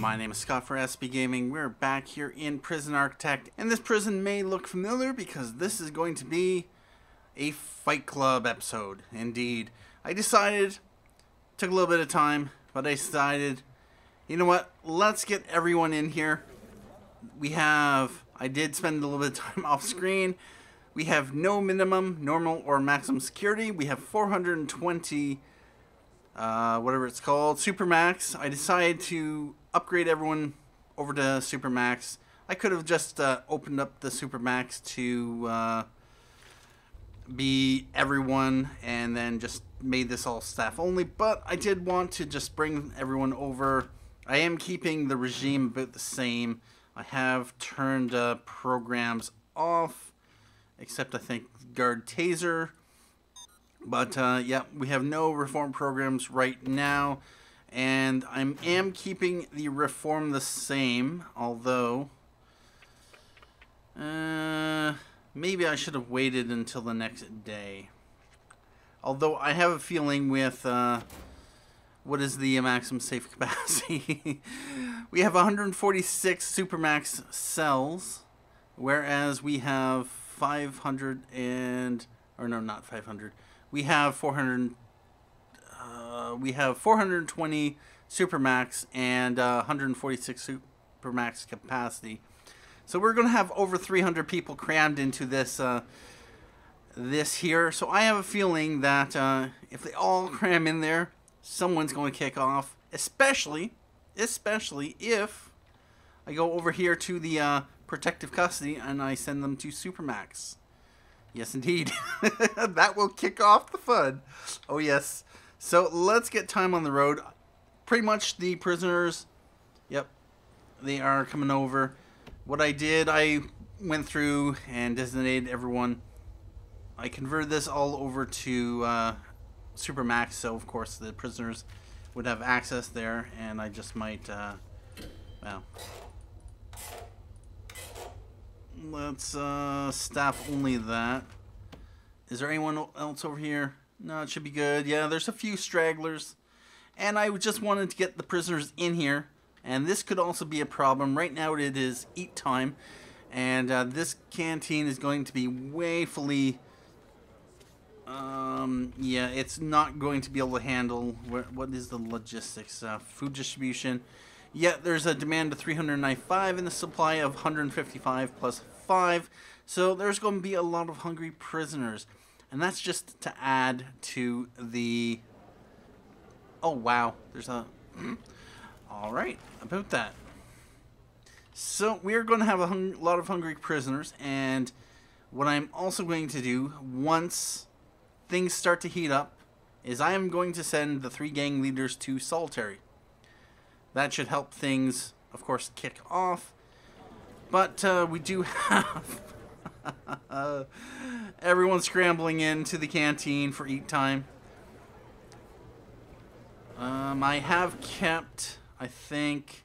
my name is Scott for SB Gaming. We're back here in Prison Architect, and this prison may look familiar because this is going to be a Fight Club episode. Indeed. I decided, took a little bit of time, but I decided, you know what, let's get everyone in here. I did spend a little bit of time off screen. We have no minimum, normal, or maximum security. We have 420 whatever it's called, Supermax. I decided to upgrade everyone over to Supermax. I could have just opened up the Supermax to be everyone and then just made this all staff only, but I did want to just bring everyone over. I am keeping the regime about the same. I have turned programs off, except I think Guard Taser. But, yeah, we have no reform programs right now. And I am keeping the reform the same, although maybe I should have waited until the next day. Although I have a feeling with, what is the maximum safe capacity? We have 146 Supermax cells, whereas we have 500 and, or no, not 500. We have 420 Supermax and 146 Supermax capacity. So we're going to have over 300 people crammed into this this here. So I have a feeling that if they all cram in there, someone's going to kick off. Especially if I go over here to the protective custody and I send them to Supermax. Yes, indeed. That will kick off the fun. Oh, yes. So let's get time on the road. Pretty much the prisoners, yep, they are coming over. What I did, I went through and designated everyone. I converted this all over to Supermax, so of course the prisoners would have access there, and I just might, well, let's staff only that. Is there anyone else over here? No, it should be good. Yeah, there's a few stragglers. And I just wanted to get the prisoners in here. And this could also be a problem. Right now it is eat time. And this canteen is going to be way fully... yeah, it's not going to be able to handle... What is the logistics? Food distribution. Yeah, there's a demand of 395 and a supply of 155 plus 5. So there's going to be a lot of hungry prisoners. And that's just to add to the... Oh, wow. There's a... Alright, about that. So we're going to have a lot of hungry prisoners. And what I'm also going to do, once things start to heat up, is I am going to send the 3 gang leaders to solitary. That should help things, of course, kick off. But we do have everyone scrambling into the canteen for eat time. I have kept, I think,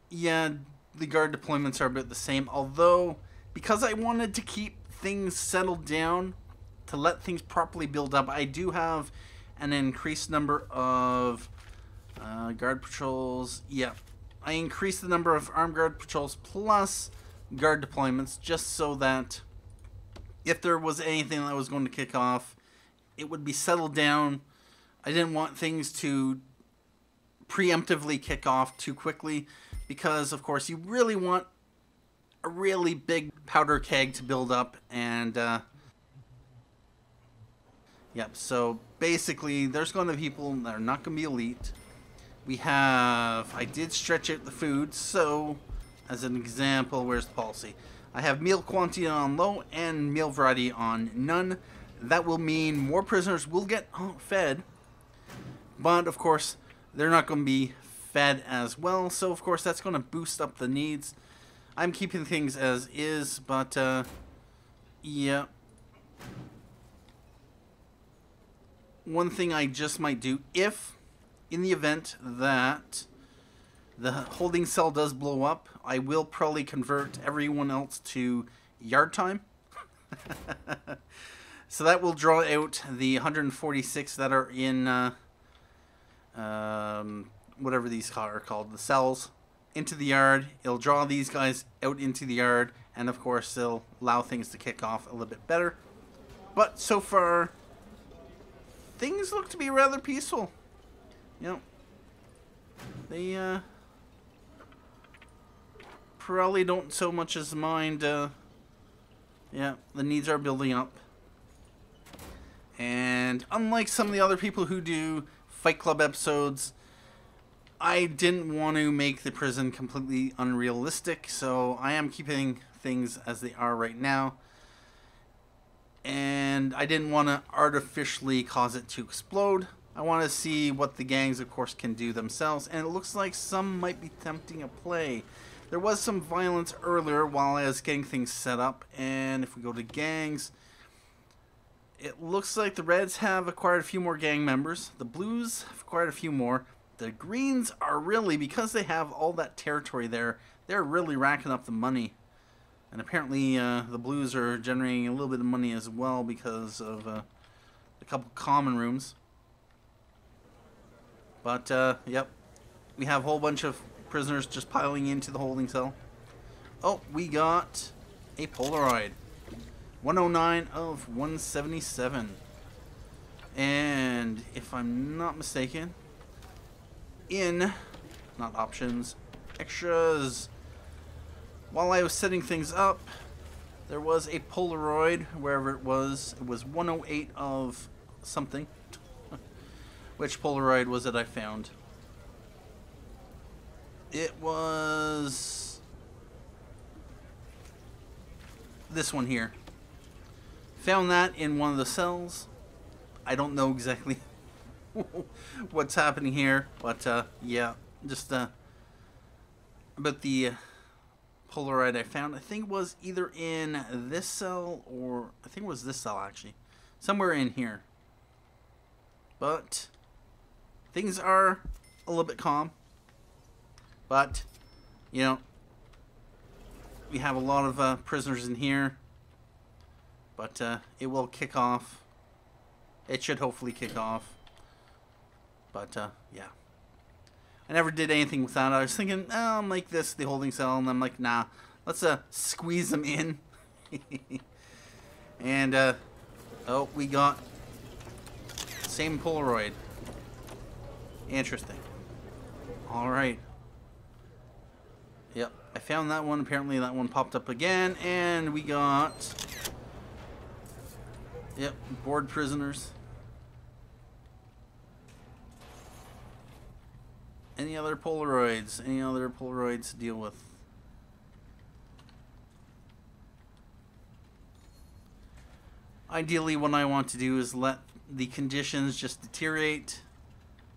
yeah, the guard deployments are about the same. Although, because I wanted to keep things settled down, to let things properly build up, I do have an increased number of guard patrols. Yeah, I increased the number of armed guard patrols plus guard deployments just so that if there was anything that was going to kick off, it would be settled down. I didn't want things to preemptively kick off too quickly because, of course, you really want a really big powder keg to build up. And, yep, so basically there's going to be people that are not going to be elite. We have, I did stretch out the food, so as an example, where's the policy? I have meal quantity on low and meal variety on none. That will mean more prisoners will get fed, but of course, they're not going to be fed as well, so of course that's going to boost up the needs. I'm keeping things as is, but yeah. One thing I just might do, if in the event that the holding cell does blow up, I will probably convert everyone else to yard time. So that will draw out the 146 that are in whatever these are called, the cells, into the yard. It'll draw these guys out into the yard, and of course it'll allow things to kick off a little bit better. But so far, things look to be rather peaceful. You know, they probably don't so much as mind. Yeah, the needs are building up. And unlike some of the other people who do Fight Club episodes, I didn't want to make the prison completely unrealistic, so I am keeping things as they are right now. And I didn't want to artificially cause it to explode. I want to see what the gangs, of course, can do themselves, and it looks like some might be tempting a play. There was some violence earlier while I was getting things set up, and if we go to gangs, it looks like the Reds have acquired a few more gang members. The Blues have acquired a few more. The Greens are really, because they have all that territory there, they're really racking up the money. And apparently the Blues are generating a little bit of money as well because of a couple common rooms. But, yep, we have a whole bunch of prisoners just piling into the holding cell. Oh, we got a Polaroid. 109 of 177. And if I'm not mistaken, in, not options, extras, while I was setting things up, there was a Polaroid, wherever it was 108 of something. Which Polaroid was it I found? It was this one here. Found that in one of the cells. I don't know exactly what's happening here, but yeah, just about the Polaroid I found. I think it was either in this cell, or I think it was this cell actually, somewhere in here. But things are a little bit calm. But you know, we have a lot of prisoners in here. But it will kick off. It should hopefully kick off. But yeah, I never did anything with that. I was thinking, oh, I'll make this the holding cell, and I'm like, nah, let's squeeze them in. And oh, we got same Polaroid. Interesting. All right. Yep, I found that one. Apparently that one popped up again, and we got, yep, board prisoners. Any other Polaroids? Any other Polaroids to deal with? Ideally, what I want to do is let the conditions just deteriorate.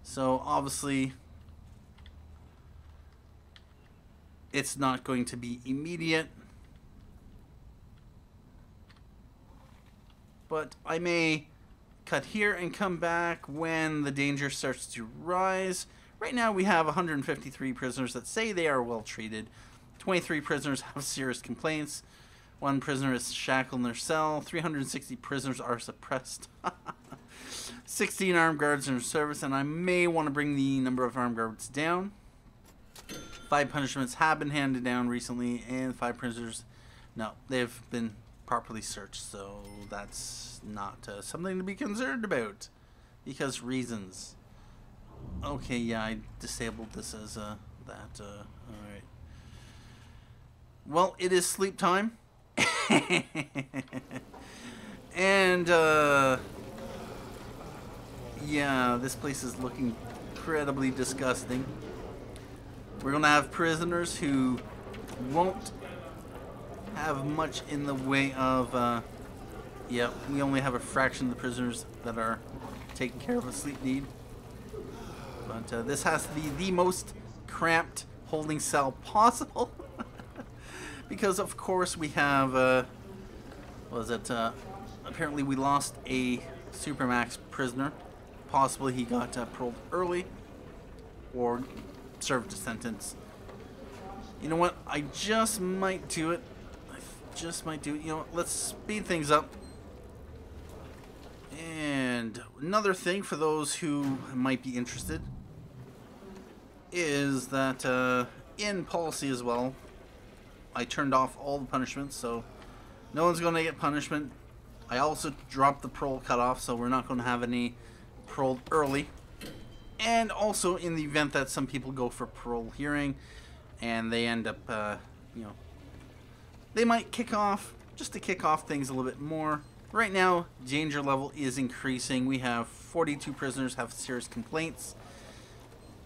So obviously, it's not going to be immediate. But I may cut here and come back when the danger starts to rise. Right now we have 153 prisoners that say they are well treated. 23 prisoners have serious complaints. 1 prisoner is shackled in their cell. 360 prisoners are suppressed. 16 armed guards are in service, and I may want to bring the number of armed guards down. 5 punishments have been handed down recently, and 5 prisoners, no, they've been properly searched, so that's not something to be concerned about, because reasons. Okay, yeah, I disabled this as that. Alright. Well, it is sleep time. And, yeah, this place is looking incredibly disgusting. We're going to have prisoners who won't have much in the way of, yeah, we only have a fraction of the prisoners that are taking care of a sleep need. But this has to be the most cramped holding cell possible. Because, of course, we have, what was it, apparently we lost a Supermax prisoner. Possibly he got paroled early or served a sentence. You know what? I just might do it. You know what? Let's speed things up. And another thing for those who might be interested. is that in policy as well, I turned off all the punishments, so no one's going to get punishment. I also dropped the parole cutoff, so we're not going to have any parole early. And also, in the event that some people go for parole hearing and they end up, you know, they might kick off, just to kick off things a little bit more. Right now, danger level is increasing. We have 42 prisoners have serious complaints.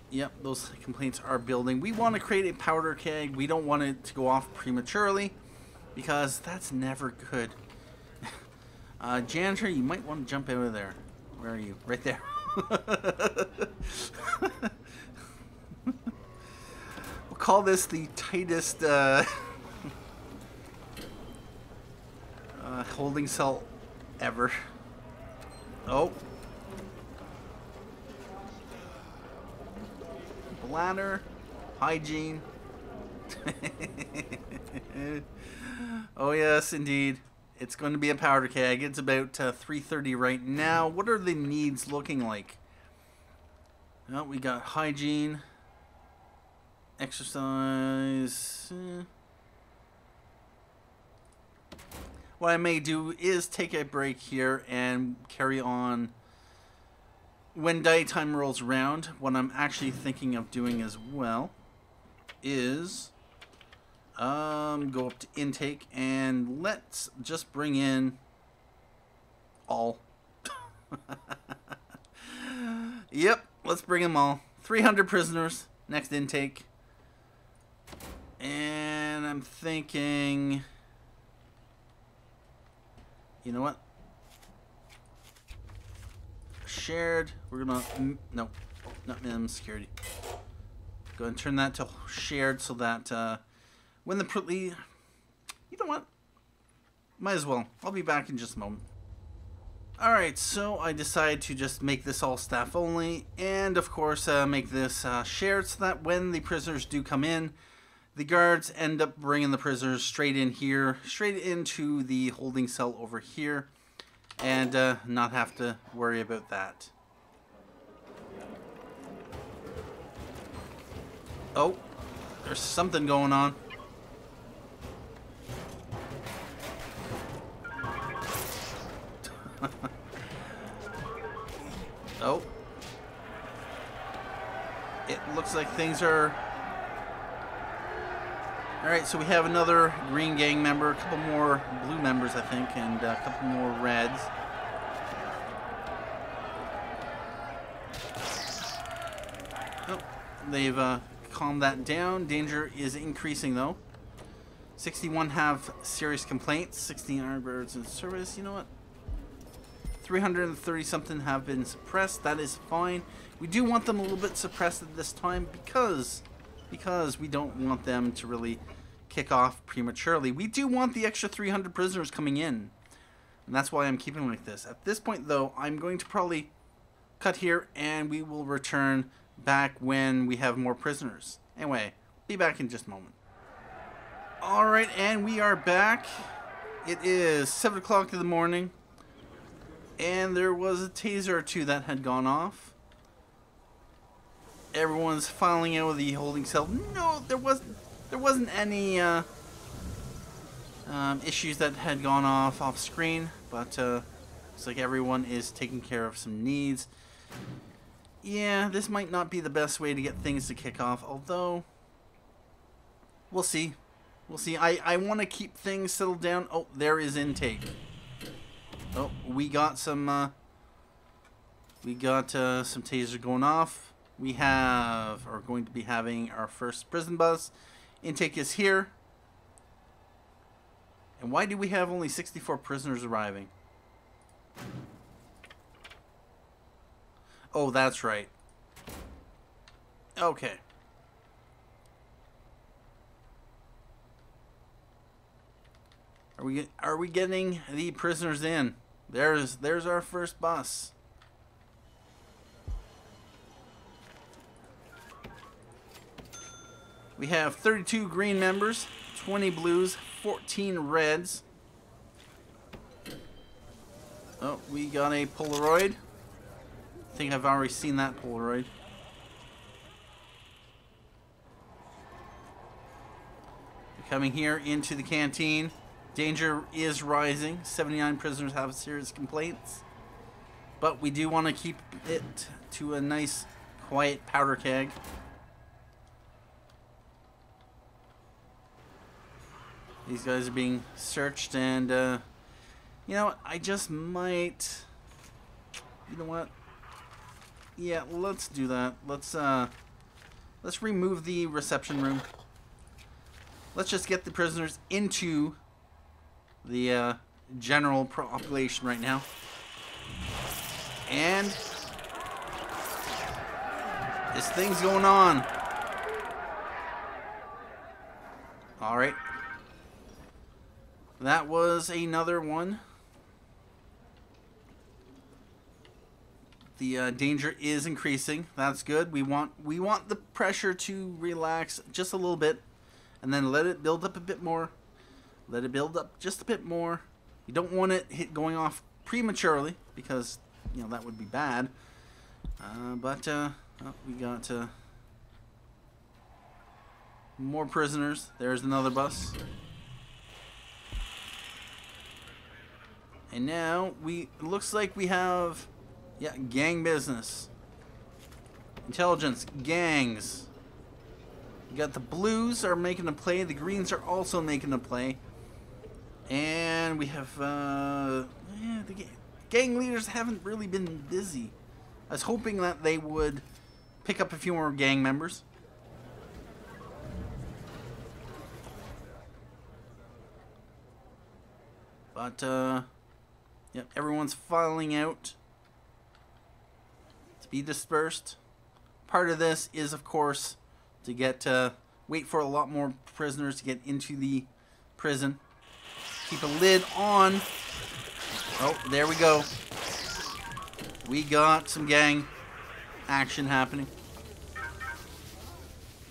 Yep, those complaints are building. We want to create a powder keg. We don't want it to go off prematurely, because that's never good. Janitor, you might want to jump out of there. Where are you? Right there. We'll call this the tightest holding cell ever. Oh. Bladder. Hygiene. Oh yes, indeed. It's going to be a powder keg. It's about 3:30 right now. What are the needs looking like? Well, we got hygiene, exercise. What I may do is take a break here and carry on when daytime rolls around. What I'm actually thinking of doing as well is go up to intake and let's just bring in all. Yep, let's bring them all. 300 prisoners next intake. And I'm thinking, you know what? Shared. We're gonna no, not minimum security. Go ahead and turn that to shared so that when you know what? Might as well. I'll be back in just a moment. Alright, so I decided to just make this all staff only, and of course make this shared so that when the prisoners do come in, the guards end up bringing the prisoners straight in here, straight into the holding cell over here, and not have to worry about that. Oh, there's something going on. Oh. It looks like things are... Alright, so we have another green gang member, a couple more blue members, I think, and a couple more reds. Oh, they've calmed that down. Danger is increasing, though. 61 have serious complaints. 16 are birds in service. You know what? 330 something have been suppressed. That is fine. We do want them a little bit suppressed at this time because we don't want them to really kick off prematurely. We do want the extra 300 prisoners coming in, and that's why I'm keeping like this. At this point, though, I'm going to probably cut here, and we will return back when we have more prisoners. Anyway, be back in just a moment. Alright, and we are back. It is 7 o'clock in the morning. And there was a taser or two that had gone off. Everyone's filing out of the holding cell. No, there wasn't any issues that had gone off screen, but looks like everyone is taking care of some needs. Yeah, this might not be the best way to get things to kick off, although we'll see. We'll see. I want to keep things settled down. Oh, there is intake. Oh, we got some tasers going off. We are going to be having our first prison bus. Intake is here. And why do we have only 64 prisoners arriving? Oh, that's right. Okay. Are we getting the prisoners in? There's our first bus. We have 32 green members, 20 blues, 14 reds. Oh, we got a Polaroid. I think I've already seen that Polaroid. Coming here into the canteen. Danger is rising. 79 prisoners have serious complaints. But we do want to keep it to a nice, quiet powder keg. These guys are being searched, and you know what? I just might. You know what? Yeah, let's do that. Let's remove the reception room. Let's just get the prisoners into the general population right now. And this thing's going on. All right. That was another one. The danger is increasing. That's good. We want the pressure to relax just a little bit, and then let it build up a bit more. Let it build up just a bit more. You don't want it going off prematurely, because you know that would be bad. But oh, we got more prisoners. There's another bus. And now it looks like we have, yeah, gang business. Intelligence, gangs. We got the blues are making a play. The greens are also making a play. And we have, yeah, the gang leaders haven't really been busy. I was hoping that they would pick up a few more gang members. But, yep, everyone's filing out to be dispersed. Part of this is, of course, to get wait for a lot more prisoners to get into the prison. Keep a lid on. Oh, there we go. We got some gang action happening.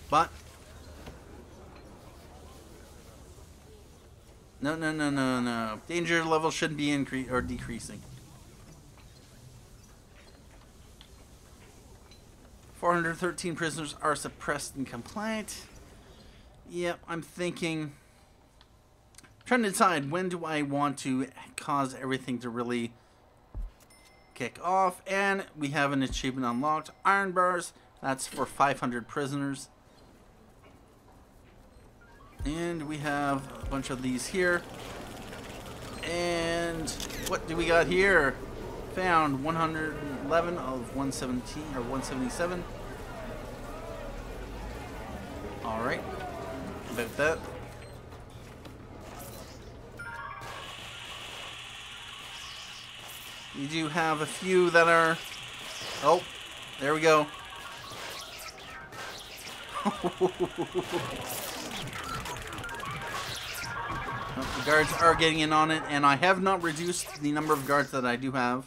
But no. Danger level shouldn't be increasing or decreasing. 413 prisoners are suppressed and compliant. Yep, I'm thinking. Trying to decide when do I want to cause everything to really kick off. And we have an achievement unlocked. Iron bars. That's for 500 prisoners. And we have a bunch of these here. And what do we got here? Found 111 of 117 or 177. All right. About that. You do have a few that are. Oh, there we go. The guards are getting in on it, and I have not reduced the number of guards that I do have.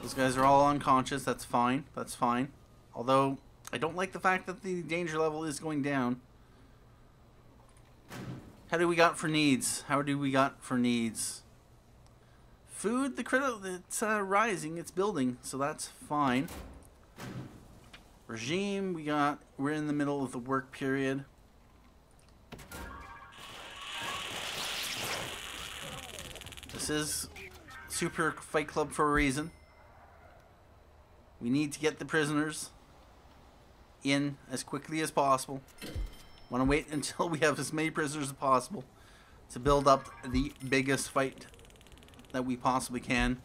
Those guys are all unconscious. That's fine. That's fine. Although, I don't like the fact that the danger level is going down. How do we got for needs? How do we got for needs? Food, the critical, it's rising. It's building, so that's fine. Regime, we're in the middle of the work period. This is Super Fight Club for a reason. We need to get the prisoners in as quickly as possible. Want to wait until we have as many prisoners as possible to build up the biggest fight that we possibly can.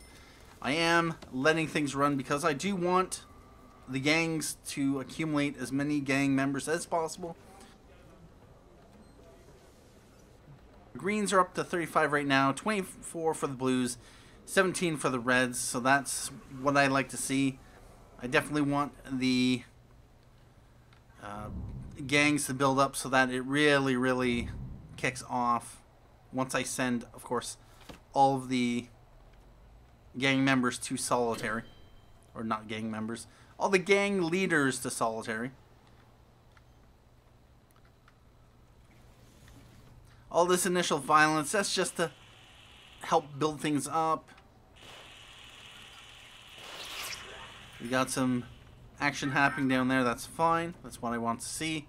I am letting things run because I do want the gangs to accumulate as many gang members as possible. Greens are up to 35 right now, 24 for the blues, 17 for the reds, so that's what I like to see. I definitely want the gangs to build up so that it really, really kicks off once I send, of course, all of the gang members to solitary. Or not gang members. All the gang leaders to solitary. All this initial violence, that's just to help build things up. We got some action happening down there. That's fine. That's what I want to see.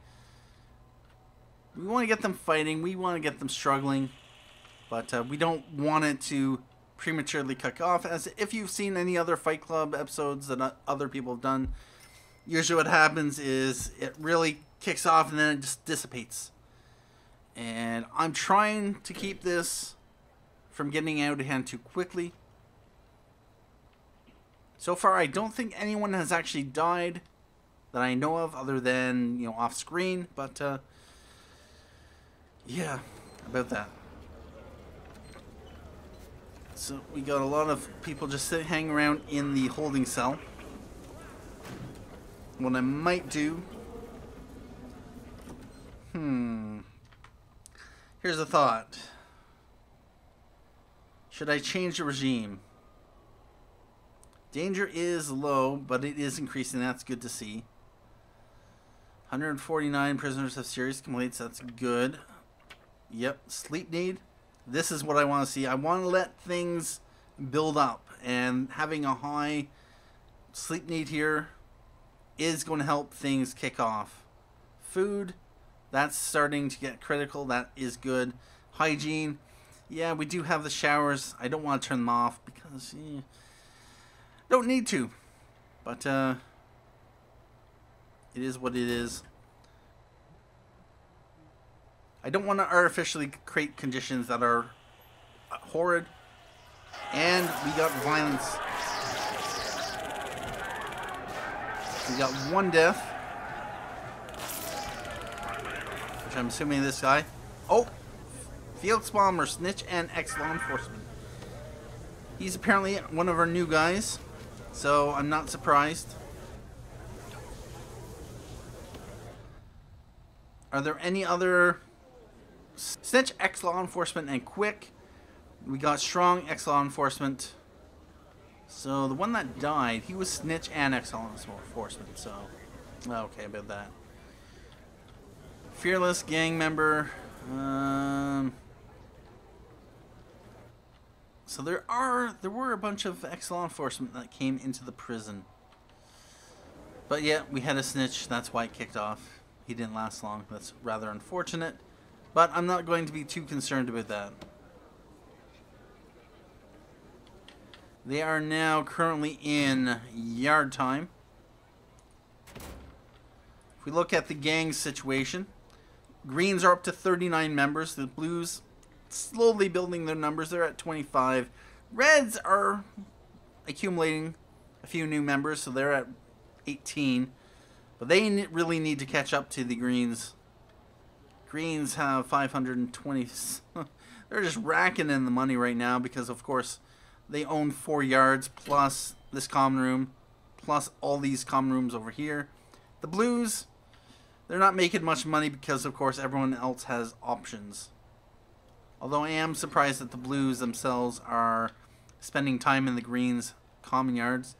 We want to get them fighting. We want to get them struggling. But we don't want it to prematurely kick off. As if you've seen any other Fight Club episodes that other people have done, usually what happens is it really kicks off and then it just dissipates. And I'm trying to keep this from getting out of hand too quickly. So far, I don't think anyone has actually died that I know of, other than, you know, off screen. But yeah, about that. So we got a lot of people just hanging around in the holding cell. What I might do... Here's a thought. Should I change the regime? Danger is low, but it is increasing. That's good to see. 149 prisoners have serious complaints. That's good. Yep. Sleep need. This is what I want to see. I want to let things build up. And having a high sleep need here is going to help things kick off. Food. That's starting to get critical. That is good. Hygiene. Yeah, we do have the showers. I don't want to turn them off because don't need to. But it is what it is. I don't want to artificially create conditions that are horrid. And we got violence. We got one death. Which I'm assuming this guy. Oh! Field Spalmer, Snitch, and ex-law enforcement. He's apparently one of our new guys. So I'm not surprised. Are there any other... Snitch, ex-law enforcement, and Quick. We got Strong, ex-law enforcement. So the one that died, he was Snitch and ex-law enforcement. So, okay about that. Fearless, gang member. So there were a bunch of ex-law enforcement that came into the prison. But yeah, we had a Snitch. That's why it kicked off. He didn't last long. That's rather unfortunate. But I'm not going to be too concerned about that. They are now currently in yard time. If we look at the gang situation, Greens are up to 39 members. The Blues slowly building their numbers. They're at 25. Reds are accumulating a few new members, so they're at 18. But they really need to catch up to the Greens. Greens have 520. They're just racking in the money right now because, of course, they own 4 yards plus this common room, plus all these common rooms over here. The Blues, they're not making much money because, of course, everyone else has options. Although I am surprised that the Blues themselves are spending time in the Greens common yards.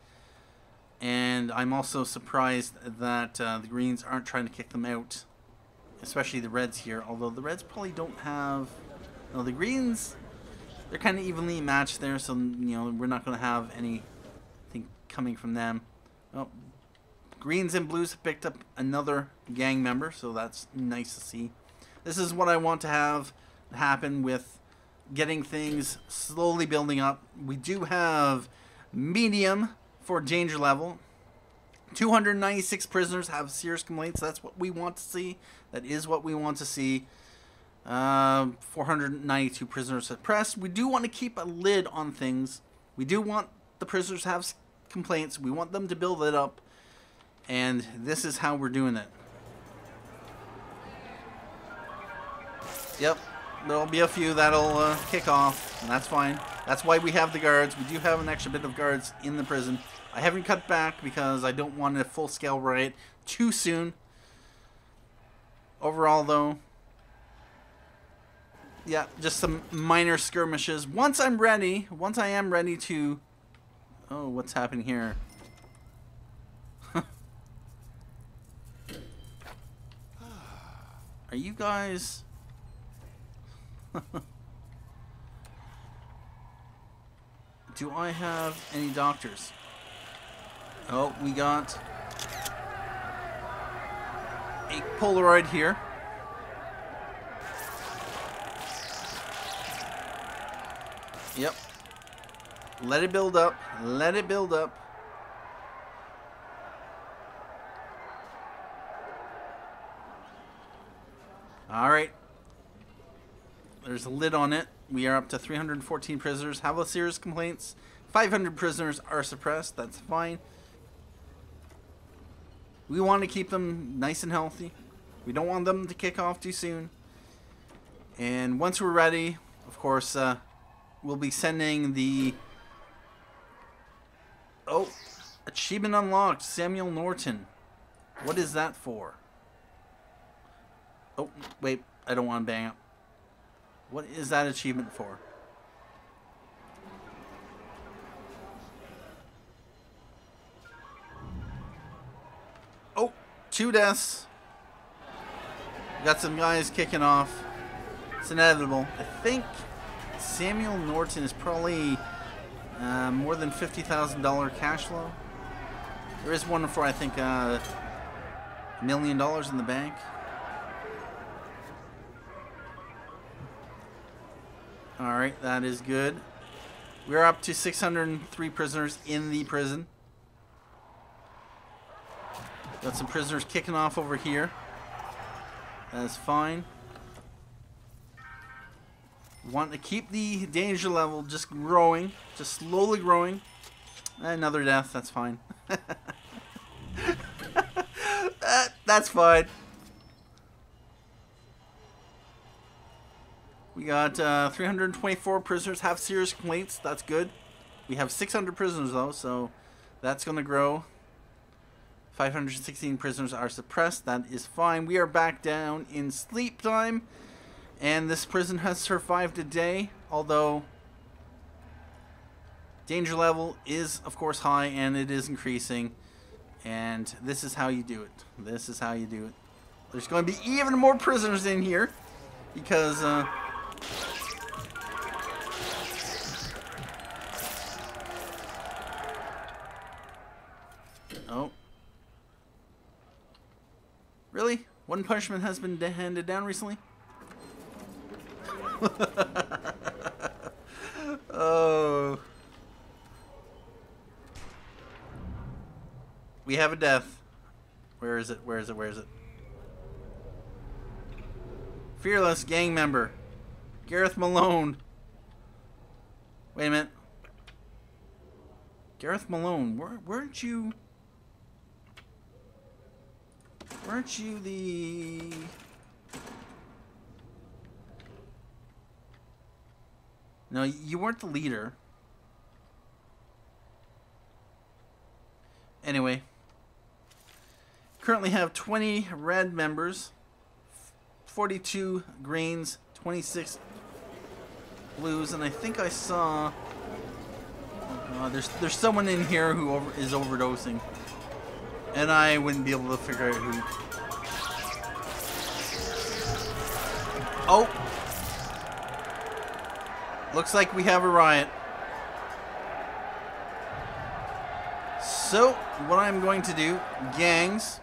And I'm also surprised that the Greens aren't trying to kick them out. Especially the Reds here. Although the Reds probably don't have... No, the Greens, they're kind of evenly matched there. So, you know, we're not going to have anything coming from them. Oh, Greens and Blues have picked up another gang member. So that's nice to see. This is what I want to have happen with getting things slowly building up. We do have medium for danger level. 296 prisoners have serious complaints. That's what we want to see. That is what we want to see. 492 prisoners suppressed. We do want to keep a lid on things. We do want the prisoners to have complaints. We want them to build it up. And this is how we're doing it. Yep. There'll be a few that'll kick off. And that's fine. That's why we have the guards. We do have an extra bit of guards in the prison. I haven't cut back because I don't want a full-scale riot too soon. Overall, though, yeah, just some minor skirmishes. Once I am ready to... Oh, what's happening here? Are you guys... Do I have any doctors? Oh, we got a Polaroid here. Yep. Let it build up. Let it build up. Alright. There's a lid on it. We are up to 314 prisoners. Have a serious complaints. 500 prisoners are suppressed. That's fine. We want to keep them nice and healthy. We don't want them to kick off too soon. And once we're ready, of course, we'll be sending the... Oh, achievement unlocked. Samuel Norton. What is that for? Oh, wait. I don't want to bang up. What is that achievement for? Oh, 2 deaths. Got some guys kicking off. It's inevitable. I think Samuel Norton is probably more than $50,000 cash flow. There is one for, I think, $1 million in the bank. Alright, that is good. We're up to 603 prisoners in the prison. Got some prisoners kicking off over here. That's fine. Want to keep the danger level just growing. Just slowly growing. Another death, that's fine. That's fine. We got 324 prisoners have serious complaints. That's good. We have 600 prisoners though, so that's going to grow. 516 prisoners are suppressed. That is fine. We are back down in sleep time. And this prison has survived a day, although danger level is, of course, high, and it is increasing. And this is how you do it. This is how you do it. There's going to be even more prisoners in here because... Oh. Really? One punishment has been handed down recently? Oh. We have a death. Where is it? Where is it? Where is it? Fearless gang member. Gareth Malone. Wait a minute. Gareth Malone, weren't you the... No, you weren't the leader. Anyway. Currently have 20 red members, 42 greens, 26 blues, and I think I saw... there's someone in here who is overdosing. And I wouldn't be able to figure out who. Oh! Looks like we have a riot. So, what I'm going to do, gangs,